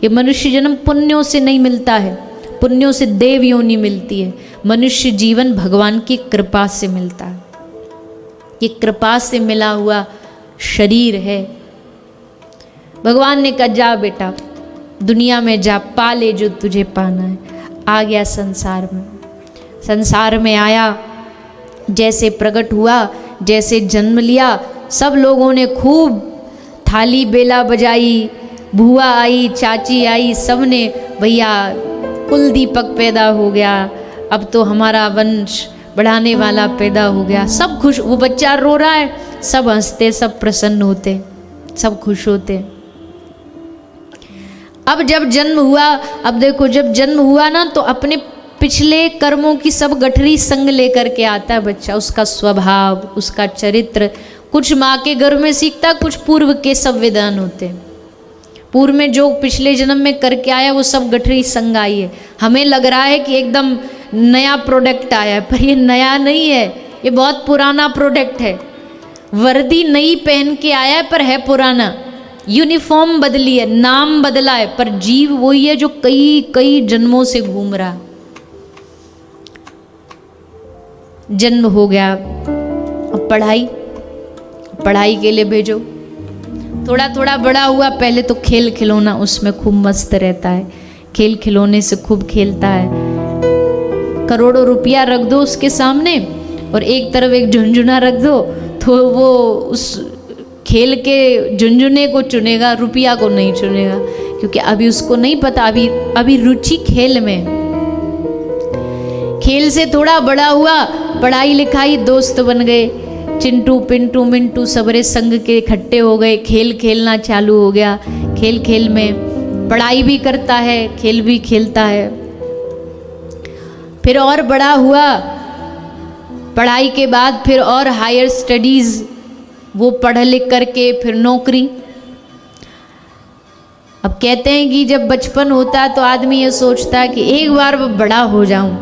ये मनुष्य जन्म पुण्यों से नहीं मिलता है, पुण्यों से देव योनि मिलती है। मनुष्य जीवन भगवान की कृपा से मिलता है। ये कृपा से मिला हुआ शरीर है। भगवान ने कहा जा बेटा दुनिया में जा, पा ले जो तुझे पाना है। आ गया संसार में, संसार में आया, जैसे प्रकट हुआ, जैसे जन्म लिया, सब लोगों ने खूब थाली बेला बजाई, बुआ आई, चाची आई, सब ने भैया कुल दीपक पैदा हो गया, अब तो हमारा वंश बढ़ाने वाला पैदा हो गया। सब खुश, वो बच्चा रो रहा है, सब हंसते, सब प्रसन्न होते, सब खुश होते। अब जब जन्म हुआ, अब देखो जब जन्म हुआ ना तो अपने पिछले कर्मों की सब गठरी संग लेकर के आता है बच्चा। उसका स्वभाव, उसका चरित्र कुछ माँ के गर्भ में सीखता, कुछ पूर्व के सब विधान होते। पूर्व में जो पिछले जन्म में करके आया वो सब गठरी संग आई है। हमें लग रहा है कि एकदम नया प्रोडक्ट आया है, पर ये नया नहीं है, ये बहुत पुराना प्रोडक्ट है। वर्दी नई पहन के आया है पर है पुराना। यूनिफॉर्म बदली है, नाम बदला है, पर जीव वही है जो कई कई जन्मों से घूम रहा। जन्म हो गया, अब पढ़ाई के लिए भेजो। थोड़ा थोड़ा बड़ा हुआ, पहले तो खेल खिलौना, उसमें खूब मस्त रहता है, खेल खिलौने से खूब खेलता है। करोड़ों रुपया रख दो उसके सामने और एक तरफ एक झुनझुना रख दो, तो वो उस खेल के झुनझुने को चुनेगा, रुपया को नहीं चुनेगा, क्योंकि अभी उसको नहीं पता, अभी रुचि खेल में। खेल से थोड़ा बड़ा हुआ, पढ़ाई लिखाई, दोस्त बन गए, चिंटू पिंटू मिंटू सबरे संग के इकट्ठे हो गए, खेल खेलना चालू हो गया। खेल खेल में पढ़ाई भी करता है, खेल भी खेलता है। फिर और बड़ा हुआ, पढ़ाई के बाद फिर और हायर स्टडीज, वो पढ़ लिख करके फिर नौकरी। अब कहते हैं कि जब बचपन होता है तो आदमी ये सोचता है कि एक बार बड़ा हो जाऊं,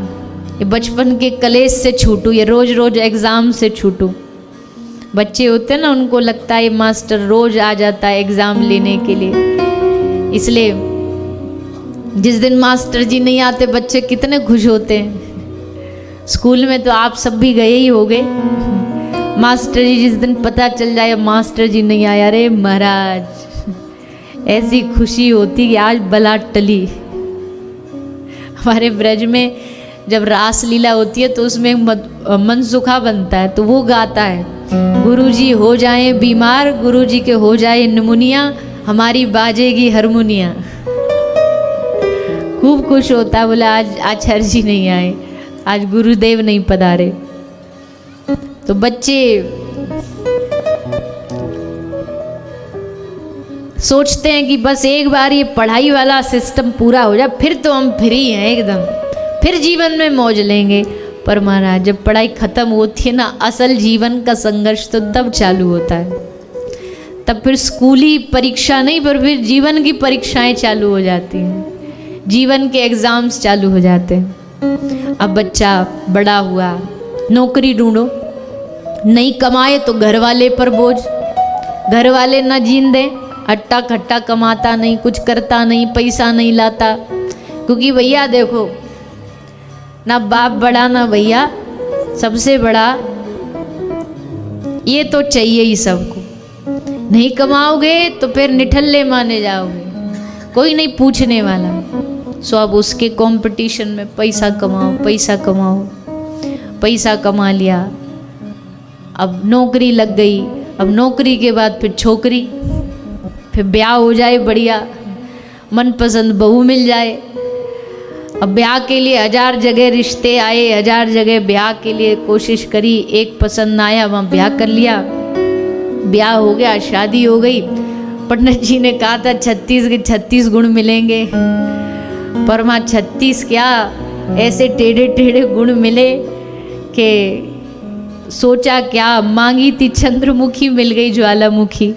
ये बचपन के कलेश से छूटूं, ये रोज रोज एग्ज़ाम से छूटूं। बच्चे होते हैं ना, उनको लगता है ये मास्टर रोज आ जाता है एग्ज़ाम लेने के लिए, इसलिए जिस दिन मास्टर जी नहीं आते बच्चे कितने खुश होते हैं। स्कूल में तो आप सब भी गए ही होंगे। मास्टर जी जिस दिन पता चल जाए मास्टर जी नहीं आया, अरे महाराज ऐसी खुशी होती कि आज बला टली। हमारे ब्रज में जब रास लीला होती है तो उसमें मनसुखा बनता है, तो वो गाता है, गुरुजी हो जाए बीमार, गुरुजी के हो जाए निमोनिया, हमारी बाजेगी हारमोनिया। खूब खुश होता है, बोला आज आचार्य जी नहीं आए, आज गुरुदेव नहीं पधारे। तो बच्चे सोचते हैं कि बस एक बार ये पढ़ाई वाला सिस्टम पूरा हो जाए, फिर तो हम फ्री हैं एकदम, फिर जीवन में मौज लेंगे। पर महाराज जब पढ़ाई खत्म होती है ना, असल जीवन का संघर्ष तो तब चालू होता है। तब फिर स्कूली परीक्षा नहीं, पर फिर जीवन की परीक्षाएं चालू हो जाती हैं, जीवन के एग्ज़ाम्स चालू हो जाते हैं। अब बच्चा बड़ा हुआ, नौकरी ढूंढो, नहीं कमाए तो घर वाले पर बोझ, घर वाले ना जीन दें, अट्टा खट्टा कमाता नहीं, कुछ करता नहीं, पैसा नहीं लाता। क्योंकि भैया देखो, ना बाप बड़ा ना भैया, सबसे बड़ा ये तो चाहिए ही सबको। नहीं कमाओगे तो फिर निठल्ले माने जाओगे, कोई नहीं पूछने वाला। सो अब उसके कंपटीशन में पैसा कमाओ, पैसा कमाओ, पैसा कमा लिया, अब नौकरी लग गई, अब नौकरी के बाद फिर छोकरी, फिर ब्याह हो जाए बढ़िया, मनपसंद बहू मिल जाए। अब ब्याह के लिए 1000 जगह रिश्ते आए, 1000 जगह ब्याह के लिए कोशिश करी, एक पसंद आया वहाँ ब्याह कर लिया, ब्याह हो गया, शादी हो गई। पंडित जी ने कहा था 36 के 36 गुण मिलेंगे, पर वहाँ 36 क्या, ऐसे टेढ़े टेढ़े गुण मिले कि सोचा क्या, मांगी थी चंद्रमुखी मिल गई ज्वालामुखी।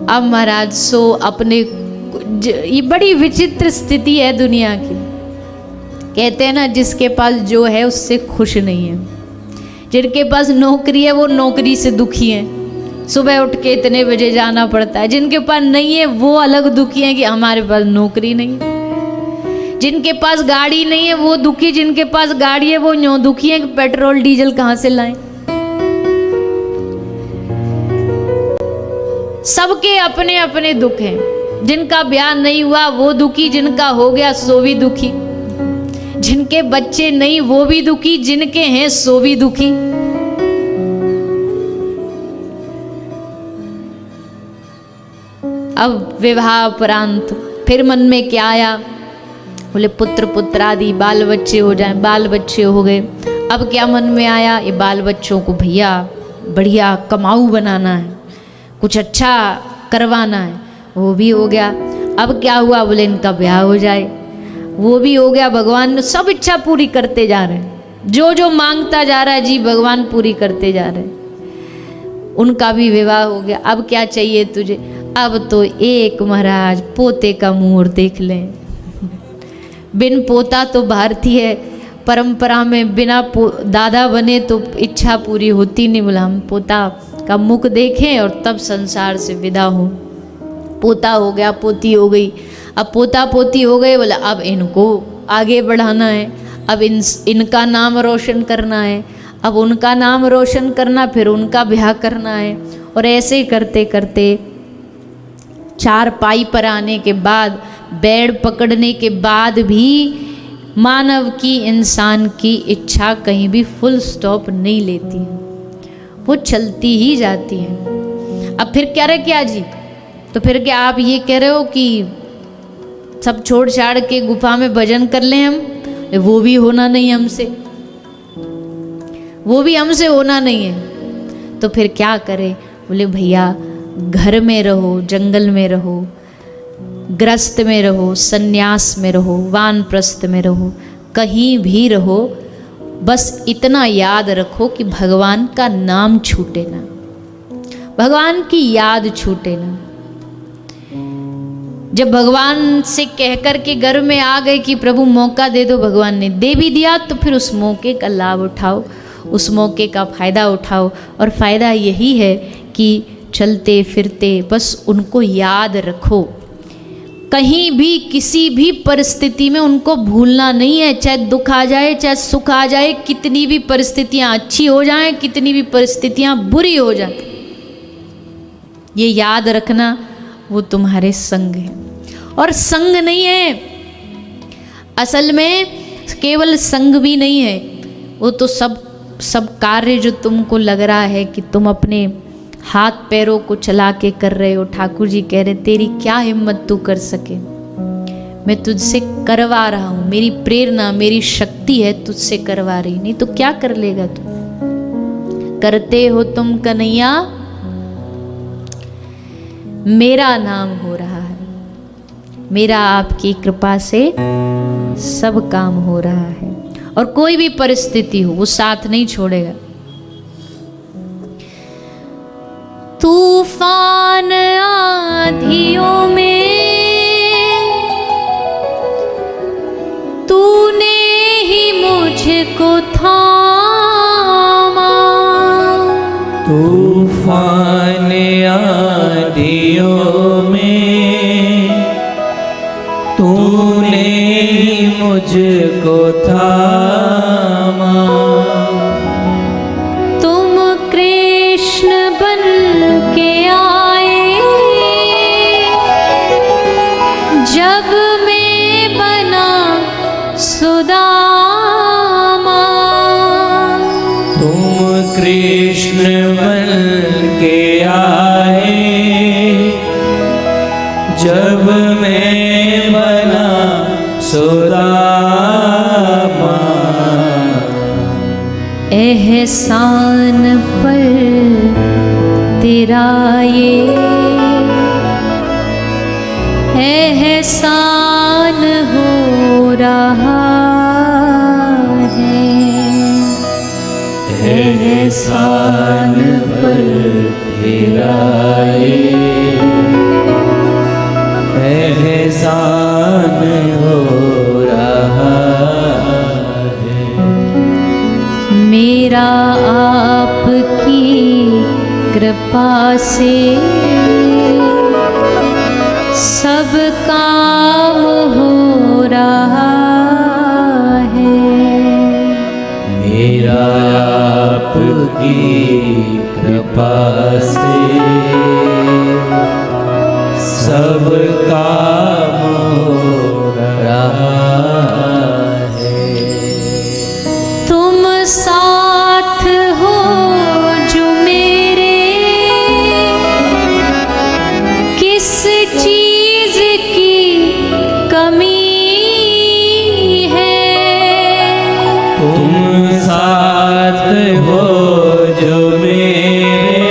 अब महाराज सो अपने, ये बड़ी विचित्र स्थिति है दुनिया की। कहते हैं ना, जिसके पास जो है उससे खुश नहीं है, जिनके पास नौकरी है वो नौकरी से दुखी है, सुबह उठ के इतने बजे जाना पड़ता है। जिनके पास नहीं है वो अलग दुखी हैं कि हमारे पास नौकरी नहीं है। जिनके पास गाड़ी नहीं है वो दुखी, जिनके पास गाड़ी है वो यूं दुखी है कि पेट्रोल डीजल कहाँ से लाएं। सबके अपने अपने दुख हैं। जिनका ब्याह नहीं हुआ वो दुखी, जिनका हो गया सो भी दुखी, जिनके बच्चे नहीं वो भी दुखी, जिनके हैं सो भी दुखी। अब विवाह उपरांत फिर मन में क्या आया, बोले पुत्र पुत्र आदि बाल बच्चे हो जाएं। बाल बच्चे हो गए। अब क्या मन में आया, ये बाल बच्चों को भैया बढ़िया कमाऊ बनाना है, कुछ अच्छा करवाना है। वो भी हो गया। अब क्या हुआ, बोले इनका ब्याह हो जाए। वो भी हो गया। भगवान ने सब इच्छा पूरी करते जा रहे हैं। जो जो मांगता जा रहा है जी भगवान पूरी करते जा रहे हैं। उनका भी विवाह हो गया। अब क्या चाहिए तुझे, अब तो एक महाराज पोते का मुहूर्त देख लें। बिन पोता तो भारतीय परंपरा में बिना दादा बने तो इच्छा पूरी होती नहीं। बोला हम पोता का मुख देखें और तब संसार से विदा हो। पोता हो गया, पोती हो गई। अब पोता पोती हो गए, बोला अब इनको आगे बढ़ाना है, अब इनका नाम रोशन करना है, अब उनका नाम रोशन करना, फिर उनका ब्याह करना है। और ऐसे करते करते चारपाई पर आने के बाद, बेड पकड़ने के बाद भी मानव की, इंसान की इच्छा कहीं भी फुल स्टॉप नहीं लेती है, वो चलती ही जाती है। अब फिर कह रहे क्या जी, तो फिर क्या आप ये कह रहे हो कि सब छोड़ छाड़ के गुफा में भजन कर लें हम? वो भी होना नहीं हमसे, वो भी हमसे होना नहीं है। तो फिर क्या करें? बोले भैया घर में रहो, जंगल में रहो, ग्रस्त में रहो, सन्यास में रहो, वानप्रस्थ में रहो, कहीं भी रहो, बस इतना याद रखो कि भगवान का नाम छूटे ना, भगवान की याद छूटे ना। जब भगवान से कहकर के घर में आ गए कि प्रभु मौका दे दो, भगवान ने दे भी दिया, तो फिर उस मौके का लाभ उठाओ, उस मौके का फ़ायदा उठाओ। और फ़ायदा यही है कि चलते फिरते बस उनको याद रखो, कहीं भी किसी भी परिस्थिति में उनको भूलना नहीं है। चाहे दुख आ जाए, चाहे सुख आ जाए, कितनी भी परिस्थितियाँ अच्छी हो जाएं, कितनी भी परिस्थितियाँ बुरी हो जाए, ये याद रखना वो तुम्हारे संग है। और संग नहीं है, असल में केवल संग भी नहीं है, वो तो सब कार्य जो तुमको लग रहा है कि तुम अपने हाथ पैरों को चला के कर रहे हो, ठाकुर जी कह रहे तेरी क्या हिम्मत तू कर सके, मैं तुझसे करवा रहा हूँ, मेरी प्रेरणा मेरी शक्ति है तुझसे करवा रही, नहीं तो क्या कर लेगा तू। करते हो तुम कन्हैया मेरा नाम हो रहा है, मेरा आपकी कृपा से सब काम हो रहा है। और कोई भी परिस्थिति हो वो साथ नहीं छोड़ेगा। तूफान आंधियों में तूने ही मुझको थामा, तूफान आंधियों में तूने ही मुझको थामा, तुम कृष्ण बन के आए जब मैं बना सुदामा, तुम कृष्ण बन के आए जब मैं बना सुदामा, एहसान पर तेरा ये एहसान हो रहा है, एहसान पर तेरा ये एहसान हो रहा है। मेरा आपकी कृपा कृपा से सब काम हो रहा है। मेरा आपकी कृपा से सब काम हो रहा है। तुम साथ हो जो मेरे, किस चीज की कमी है। तुम साथ हो जो मेरे,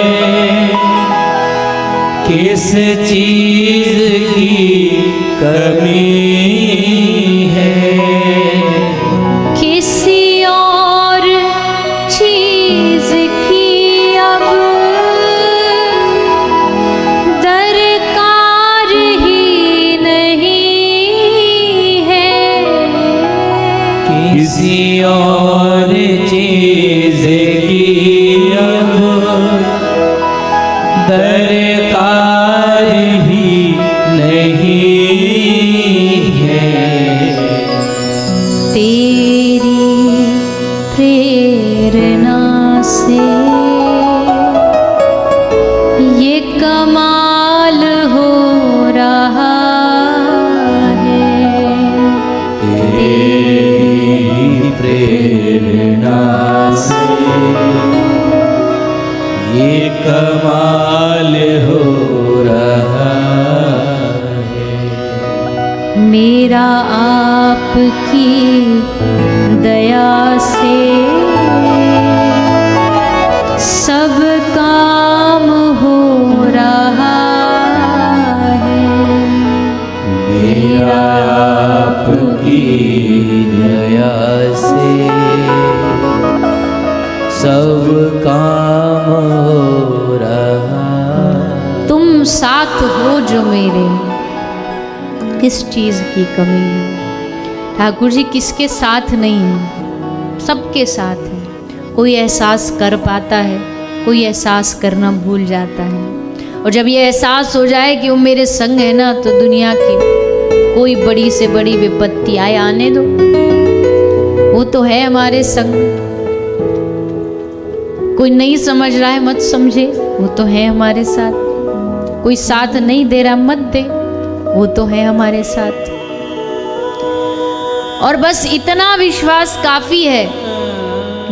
किस चीज की कमी है। किसी और चीज की अब दरकार ही नहीं है। किसी और चीज की अब दरकार ही नहीं है। तेरी प्रेरणा से ये कमाल हो रहा है। तेरी प्रेरणा से ये कमाल हो रहा है। मेरा आपकी दया से सब काम हो रहा है। मेरा आपकी दया से सब काम हो रहा। तुम साथ हो जो मेरे, किस चीज की कमी है। ठाकुर जी किसके साथ नहीं है, सबके साथ है। कोई एहसास कर पाता है, कोई एहसास करना भूल जाता है। और जब ये एहसास हो जाए कि वो मेरे संग है ना, तो दुनिया की कोई बड़ी से बड़ी विपत्ति आए आने दो, वो तो है हमारे संग। कोई नहीं समझ रहा है मत समझे, वो तो है हमारे साथ। कोई साथ नहीं दे रहा मत दे, वो तो है हमारे साथ। और बस इतना विश्वास काफी है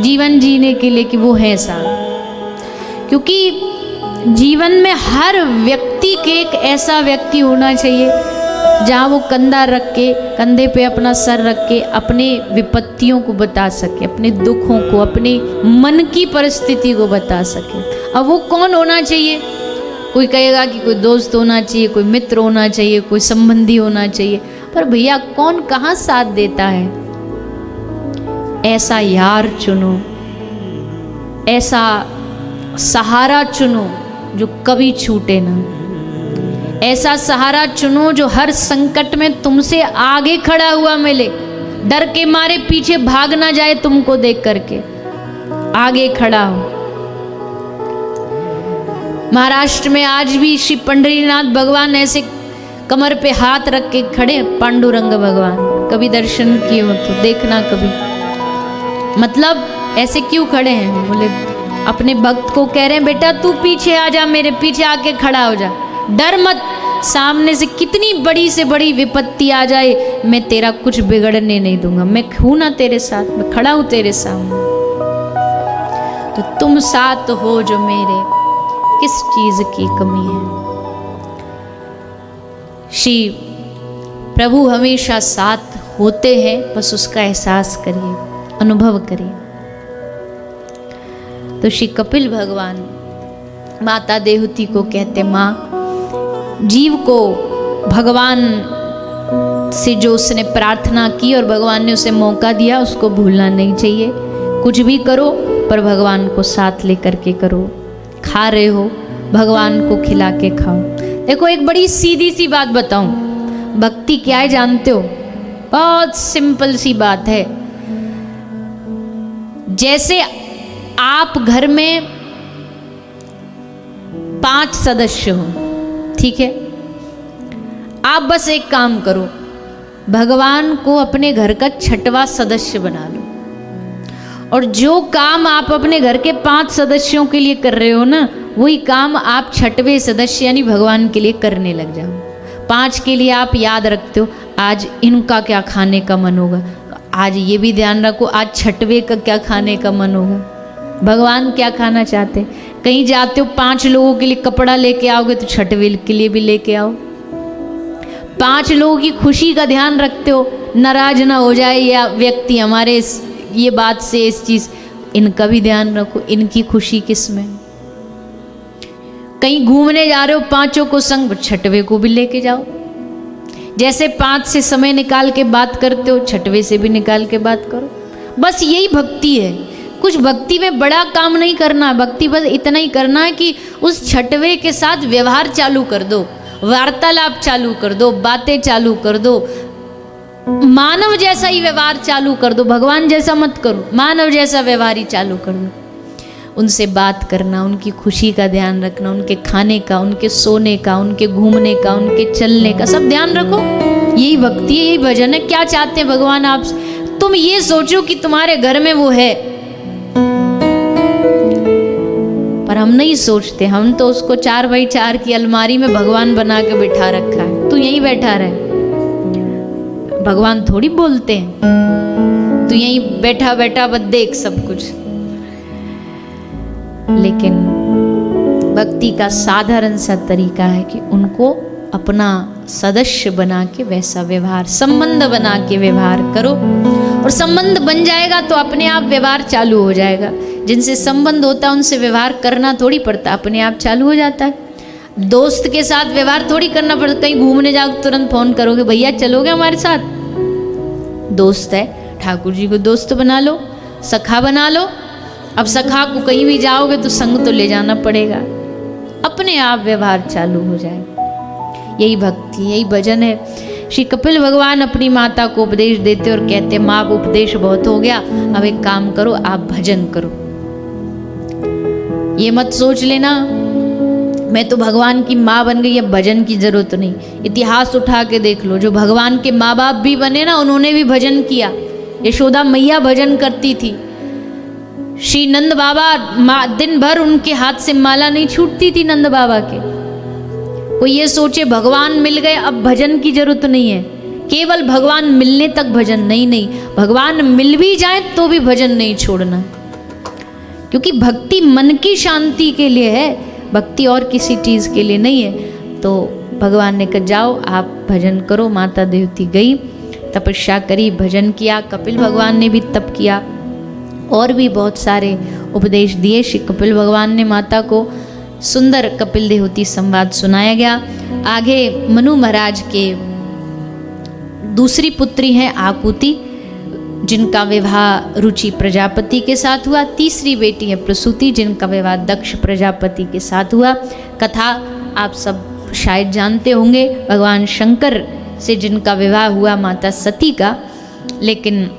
जीवन जीने के लिए कि वो है साथ। क्योंकि जीवन में हर व्यक्ति के एक ऐसा व्यक्ति होना चाहिए जहाँ वो कंधा रख के, कंधे पे अपना सर रख के अपने विपत्तियों को बता सके, अपने दुखों को, अपने मन की परिस्थिति को बता सके। अब वो कौन होना चाहिए? कोई कहेगा कि कोई दोस्त होना चाहिए, कोई मित्र होना चाहिए, कोई संबंधी होना चाहिए। पर भैया कौन कहाँ साथ देता है? ऐसा यार चुनो, ऐसा सहारा चुनो जो कभी छूटे ना। ऐसा सहारा चुनो जो हर संकट में तुमसे आगे खड़ा हुआ मिले, डर के मारे पीछे भाग ना जाए तुमको देख करके, आगे खड़ा हो। महाराष्ट्र में आज भी श्री पंढरीनाथ भगवान ऐसे कमर पे हाथ रख के खड़े, पांडुरंग भगवान। कभी दर्शन किए हो तो देखना कभी। मतलब ऐसे क्यों खड़े हैं? बोले अपने भक्त को कह रहे हैं बेटा तू पीछे आ जा, मेरे पीछे आके खड़ा हो जा, डर मत। सामने से कितनी बड़ी से बड़ी विपत्ति आ जाए, मैं तेरा कुछ बिगड़ने नहीं दूंगा। मैं हूं ना तेरे साथ, मैं खड़ा हूं तेरे सामने। तो तुम साथ हो जो मेरे, किस चीज की कमी है? श्री प्रभु हमेशा साथ होते हैं, बस उसका एहसास करिए, अनुभव करिए। तो श्री कपिल भगवान माता देवहूति को कहते, माँ जीव को भगवान से जो उसने प्रार्थना की और भगवान ने उसे मौका दिया, उसको भूलना नहीं चाहिए। कुछ भी करो पर भगवान को साथ लेकर के करो। खा रहे हो, भगवान को खिला के खाओ। देखो एक बड़ी सीधी सी बात बताऊं, भक्ति क्या है जानते हो? बहुत सिंपल सी बात है। जैसे आप घर में 5 सदस्य हो, ठीक है। आप बस एक काम करो, भगवान को अपने घर का 6वां सदस्य बना लो, और जो काम आप अपने घर के 5 सदस्यों के लिए कर रहे हो ना, वही काम आप 6वें सदस्य यानी भगवान के लिए करने लग जाओ। 5 के लिए आप याद रखते हो आज इनका क्या खाने का मन होगा, आज ये भी ध्यान रखो आज 6वें का क्या खाने का मन होगा, भगवान क्या खाना चाहते हैं। कहीं जाते हो 5 लोगों के लिए कपड़ा लेके आओगे तो 6वें के लिए भी लेके आओ। 5 लोगों की खुशी का ध्यान रखते हो, नाराज ना हो जाए या व्यक्ति हमारे ये बात से, इस चीज, इनका भी ध्यान रखो, इनकी खुशी किस में। कहीं घूमने जा रहे हो 5 को संग, 6वें को भी लेके जाओ। जैसे 5 से समय निकाल के बात करते हो, 6वें से भी निकाल के बात करो। बस यही भक्ति है। कुछ भक्ति में बड़ा काम नहीं करना, भक्ति बस इतना ही करना है कि उस 6वें के साथ व्यवहार चालू कर दो, वार्तालाप चालू कर दो, बातें चालू कर दो, मानव जैसा ही व्यवहार चालू कर दो, भगवान जैसा मत करो, मानव जैसा व्यवहार ही चालू कर दो। उनसे बात करना, उनकी खुशी का ध्यान रखना, उनके खाने का, उनके सोने का, उनके घूमने का, उनके चलने का सब ध्यान रखो। यही भक्ति है, यही भजन है। क्या चाहते हैं भगवान आपसे? तुम ये सोचो कि तुम्हारे घर में वो है, पर हम नहीं सोचते। हम तो उसको 4x4 की अलमारी में भगवान बना के बिठा रखा है, तू यहीं बैठा रहे। भगवान थोड़ी बोलते हैं, तू यहीं बैठा बैठा बस देख सब कुछ। लेकिन भक्ति का साधारण सा तरीका है कि उनको अपना सदस्य बना के वैसा व्यवहार, संबंध बना के व्यवहार करो, और संबंध बन जाएगा तो अपने आप व्यवहार चालू हो जाएगा। जिनसे संबंध होता है उनसे व्यवहार करना थोड़ी पड़ता, अपने आप चालू हो जाता है। दोस्त के साथ व्यवहार थोड़ी करना पड़ता। कहीं घूमने जाओ तुरंत फोन करोगे, भैया चलोगे हमारे साथ? दोस्त है, ठाकुर जी को दोस्त बना लो, सखा बना लो। अब सखा को कहीं भी जाओगे तो संग तो ले जाना पड़ेगा, अपने आप व्यवहार चालू हो जाएगा। यही भक्ति, यही भजन है। श्री कपिल भगवान अपनी माता को उपदेश देते और कहते, माँ उपदेश बहुत हो गया, अब एक काम करो, आप भजन करो। ये मत सोच लेना मैं तो भगवान की माँ बन गई, अब भजन की जरूरत नहीं। इतिहास उठा के देख लो, जो भगवान के माँ बाप भी बने ना, उन्होंने भी भजन किया। यशोदा मैया भजन करती थी, श्री नंद बाबा दिन भर उनके हाथ से माला नहीं छूटती थी नंद बाबा के। कोई ये सोचे भगवान मिल गए अब भजन की जरूरत नहीं है, केवल भगवान मिलने तक भजन नहीं, नहीं, भगवान मिल भी जाए तो भी भजन नहीं छोड़ना, क्योंकि भक्ति मन की शांति के लिए है, भक्ति और किसी चीज के लिए नहीं है। तो भगवान ने कहा जाओ आप भजन करो। माता देवती गई, तपस्या करी, भजन किया। कपिल भगवान ने भी तप किया, और भी बहुत सारे उपदेश दिए। श्री कपिल भगवान ने माता को सुंदर कपिल देवती संवाद सुनाया गया। आगे मनु महाराज के दूसरी पुत्री हैं आकुति, जिनका विवाह रुचि प्रजापति के साथ हुआ। तीसरी बेटी है प्रसूति, जिनका विवाह दक्ष प्रजापति के साथ हुआ। कथा आप सब शायद जानते होंगे, भगवान शंकर से जिनका विवाह हुआ माता सती का। लेकिन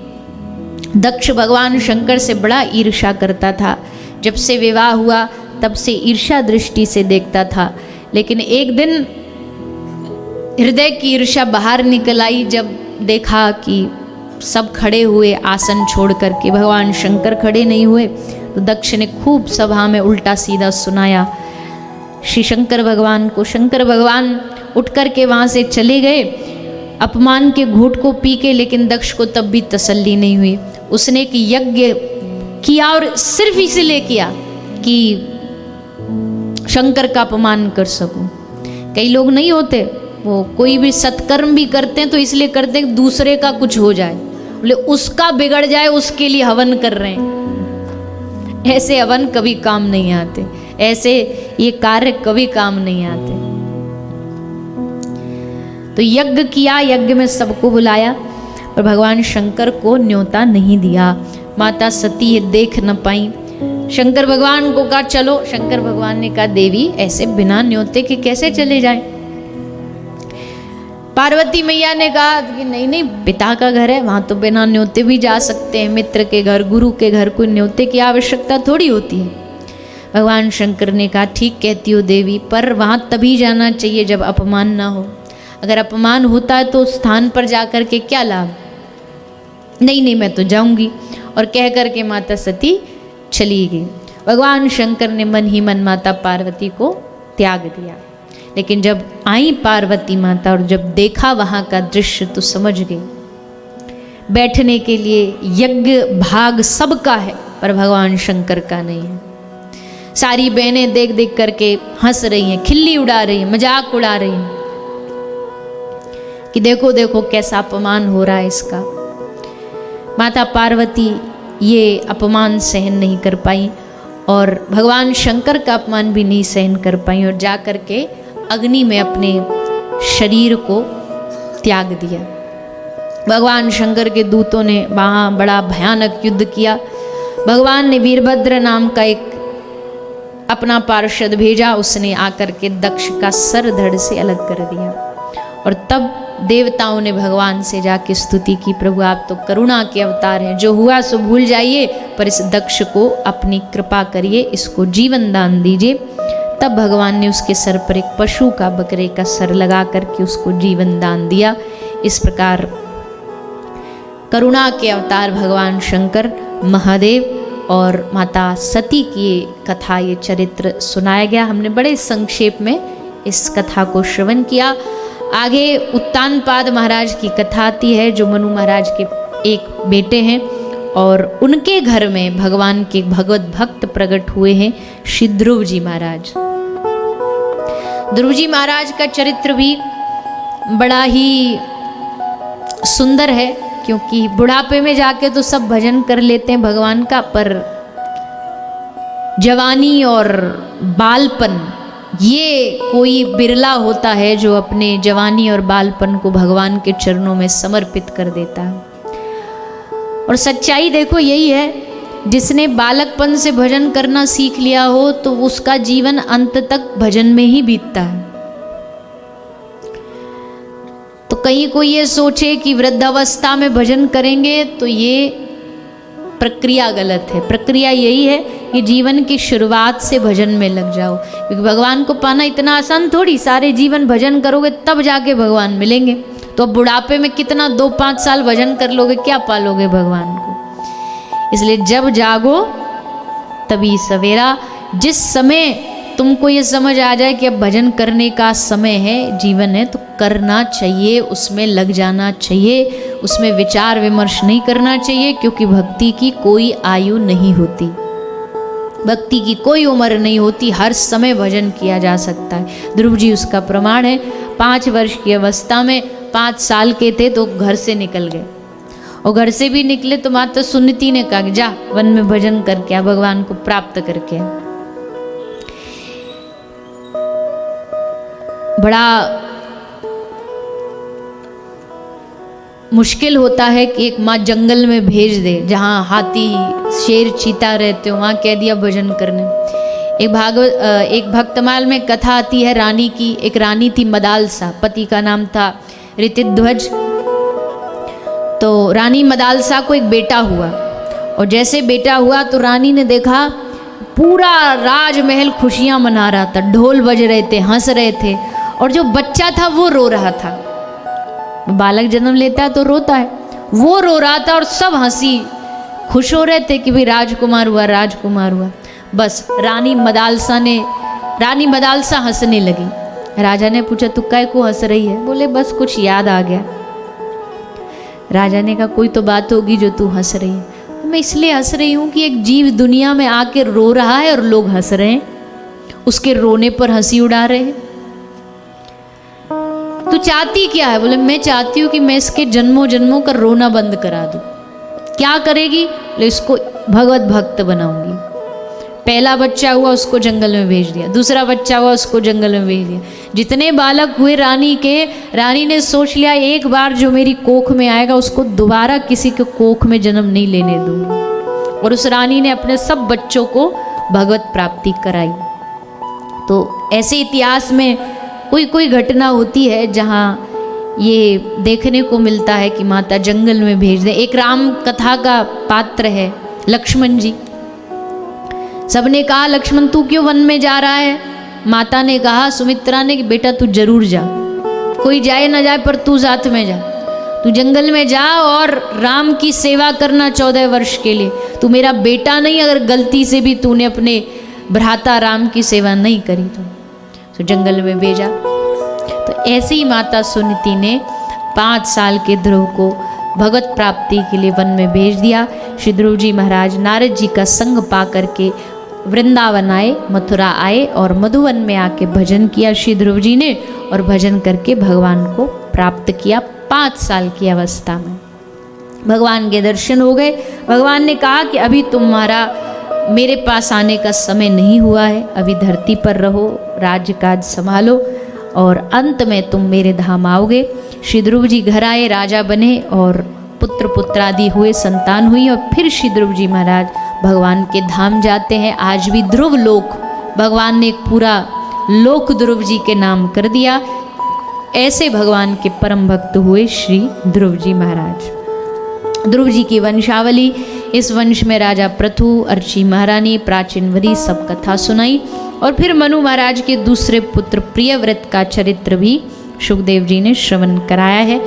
दक्ष भगवान शंकर से बड़ा ईर्ष्या करता था। जब से विवाह हुआ तब से ईर्ष्या दृष्टि से देखता था। लेकिन एक दिन हृदय की ईर्ष्या बाहर निकल आई, जब देखा कि सब खड़े हुए आसन छोड़ करके, भगवान शंकर खड़े नहीं हुए, तो दक्ष ने खूब सभा में उल्टा सीधा सुनाया श्री शंकर भगवान को। शंकर भगवान उठ करके वहाँ से चले गए, अपमान के घूंट को पी के। लेकिन दक्ष को तब भी तसल्ली नहीं हुई। उसने एक यज्ञ किया, और सिर्फ इसलिए किया कि शंकर का अपमान कर सकूं। कई लोग नहीं होते, वो कोई भी सत्कर्म भी करते हैं तो इसलिए करते हैं कि दूसरे का कुछ हो जाए, बोले उसका बिगड़ जाए, उसके लिए हवन कर रहे हैं। ऐसे हवन कभी काम नहीं आते, ऐसे ये कार्य कभी काम नहीं आते। तो यज्ञ किया, यज्ञ में सबको बुलाया, पर भगवान शंकर को न्योता नहीं दिया। माता सती देख न पाई। शंकर भगवान को कहा चलो। शंकर भगवान ने कहा देवी ऐसे बिना न्योते के कैसे चले जाएं? पार्वती मैया ने कहा कि नहीं नहीं, पिता का घर है, वहां तो बिना न्योते भी जा सकते हैं। मित्र के घर, गुरु के घर कोई न्योते की आवश्यकता थोड़ी होती है। भगवान शंकर ने कहा ठीक कहती हो देवी, पर वहाँ तभी जाना चाहिए जब अपमान ना हो। अगर अपमान होता है तो उस स्थान पर जा कर के क्या लाभ। नहीं नहीं मैं तो जाऊंगी, और कह कर के माता सती चली गई। भगवान शंकर ने मन ही मन माता पार्वती को त्याग दिया। लेकिन जब आई पार्वती माता और जब देखा वहाँ का दृश्य तो समझ गई। बैठने के लिए यज्ञ भाग सबका है पर भगवान शंकर का नहीं है। सारी बहनें देख देख करके हंस रही हैं, खिल्ली उड़ा रही हैं, मजाक उड़ा रही हैं कि देखो देखो कैसा अपमान हो रहा है इसका। माता पार्वती ये अपमान सहन नहीं कर पाई और भगवान शंकर का अपमान भी नहीं सहन कर पाई, और जा कर के अग्नि में अपने शरीर को त्याग दिया। भगवान शंकर के दूतों ने वहाँ बड़ा भयानक युद्ध किया। भगवान ने वीरभद्र नाम का एक अपना पार्षद भेजा, उसने आकर के दक्ष का सर धड़ से अलग कर दिया। और तब देवताओं ने भगवान से जाके स्तुति की, प्रभु आप तो करुणा के अवतार हैं, जो हुआ सो भूल जाइए, पर इस दक्ष को अपनी कृपा करिए, इसको जीवन दान दीजिए। तब भगवान ने उसके सर पर एक पशु का, बकरे का सर लगा करके उसको जीवन दान दिया। इस प्रकार करुणा के अवतार भगवान शंकर, महादेव और माता सती की कथा, ये चरित्र सुनाया गया। हमने बड़े संक्षेप में इस कथा को श्रवण किया। आगे उत्तानपाद महाराज की कथा आती है, जो मनु महाराज के एक बेटे हैं और उनके घर में भगवान के भगवत भक्त प्रकट हुए हैं श्री ध्रुव जी महाराज। ध्रुव जी महाराज का चरित्र भी बड़ा ही सुंदर है, क्योंकि बुढ़ापे में जाके तो सब भजन कर लेते हैं भगवान का, पर जवानी और बालपन ये कोई बिरला होता है जो अपने जवानी और बालपन को भगवान के चरणों में समर्पित कर देता है। और सच्चाई देखो यही है, जिसने बालकपन से भजन करना सीख लिया हो तो उसका जीवन अंत तक भजन में ही बीतता है। तो कहीं कोई ये सोचे कि वृद्धावस्था में भजन करेंगे तो ये प्रक्रिया गलत है। प्रक्रिया यही है कि जीवन की शुरुआत से भजन में लग जाओ, क्योंकि भगवान को पाना इतना आसान थोड़ी, सारे जीवन भजन करोगे तब जाके भगवान मिलेंगे। तो अब बुढ़ापे में कितना 2-5 साल भजन कर लोगे, क्या पालोगे भगवान को। इसलिए जब जागो तभी सवेरा। जिस समय तुमको ये समझ आ जाए कि अब भजन करने का समय है, जीवन है, तो करना चाहिए, उसमें लग जाना चाहिए, उसमें विचार विमर्श नहीं करना चाहिए, क्योंकि भक्ति की कोई आयु नहीं होती, भक्ति की कोई उम्र नहीं होती, हर समय भजन किया जा सकता है। ध्रुव जी उसका प्रमाण है। 5 वर्ष की अवस्था में, 5 साल के थे तो घर से निकल गए, और घर से भी निकले तो माता सुनीति ने कहा जा वन में भजन करके आ, भगवान को प्राप्त करके आ। बड़ा मुश्किल होता है कि एक माँ जंगल में भेज दे जहाँ हाथी शेर चीता रहते हो, वहाँ कह दिया भजन करने। एक भक्तमाल में कथा आती है रानी की। एक रानी थी मदालसा, पति का नाम था ऋतिध्वज। तो रानी मदालसा को एक बेटा हुआ, और जैसे बेटा हुआ तो रानी ने देखा पूरा राजमहल खुशियाँ मना रहा था, ढोल बज रहे थे, हंस रहे थे, और जो बच्चा था वो रो रहा था। बालक जन्म लेता है तो रोता है, वो रो रहा था और सब हंसी खुश हो रहे थे कि भाई राजकुमार हुआ, राजकुमार हुआ। बस रानी मदालसा हंसने लगी। राजा ने पूछा तू काय को हंस रही है? बोले बस कुछ याद आ गया। राजा ने कहा कोई तो बात होगी जो तू हंस रही है। मैं इसलिए हंस रही हूँ कि एक जीव दुनिया में आके रो रहा है और लोग हंस रहे हैं, उसके रोने पर हंसी उड़ा रहे हैं। तू चाहती क्या है? बोले मैं चाहती हूँ कि मैं इसके जन्मों जन्मों का रोना बंद करा दूँ। क्या करेगी? बोले इसको भगवत भक्त बनाऊंगी। पहला बच्चा हुआ उसको जंगल में भेज दिया, दूसरा बच्चा हुआ उसको जंगल में भेज दिया। जितने बालक हुए रानी के, रानी ने सोच लिया एक बार जो मेरी कोख में आएगा उसको दोबारा किसी के कोख में जन्म नहीं लेने दूंगी। और उस रानी ने अपने सब बच्चों को भगवत प्राप्ति कराई। तो ऐसे इतिहास में कोई कोई घटना होती है जहाँ ये देखने को मिलता है कि माता जंगल में भेज दे। एक राम कथा का पात्र है लक्ष्मण जी। सबने कहा लक्ष्मण तू क्यों वन में जा रहा है? माता ने कहा सुमित्रा ने कि बेटा तू जरूर जा, कोई जाए ना जाए पर तू साथ में जा, तू जंगल में जा और राम की सेवा करना 14 वर्ष के लिए। तू मेरा बेटा नहीं, अगर गलती से भी तूने अपने भ्राता राम की सेवा नहीं करी तो जंगल में भेजा। तो ऐसे ही माता सुनीति ने 5 साल के ध्रुव को भगवत प्राप्ति के लिए वन में भेज दिया। श्री ध्रुव जी महाराज नारद जी का संग पा करके वृंदावन आए, मथुरा आए और मधुवन में आके भजन किया श्री ध्रुव जी ने, और भजन करके भगवान को प्राप्त किया 5 साल की अवस्था में। भगवान के दर्शन हो गए। भगवान ने कहा कि अभी तुम्हारा मेरे पास आने का समय नहीं हुआ है, अभी धरती पर रहो, राज्य काज संभालो और अंत में तुम मेरे धाम आओगे। श्री ध्रुव जी घर आए, राजा बने और पुत्र पुत्रादि हुए, संतान हुई और फिर श्री ध्रुव जी महाराज भगवान के धाम जाते हैं। आज भी ध्रुव लोक, भगवान ने एक पूरा लोक ध्रुव जी के नाम कर दिया। ऐसे भगवान के परम भक्त हुए श्री ध्रुव जी महाराज। ध्रुव जी की वंशावली, इस वंश में राजा पृथु, अर्ची महारानी, प्राचीनवदी सब कथा सुनाई और फिर मनु महाराज के दूसरे पुत्र प्रियव्रत का चरित्र भी सुखदेव जी ने श्रवण कराया है।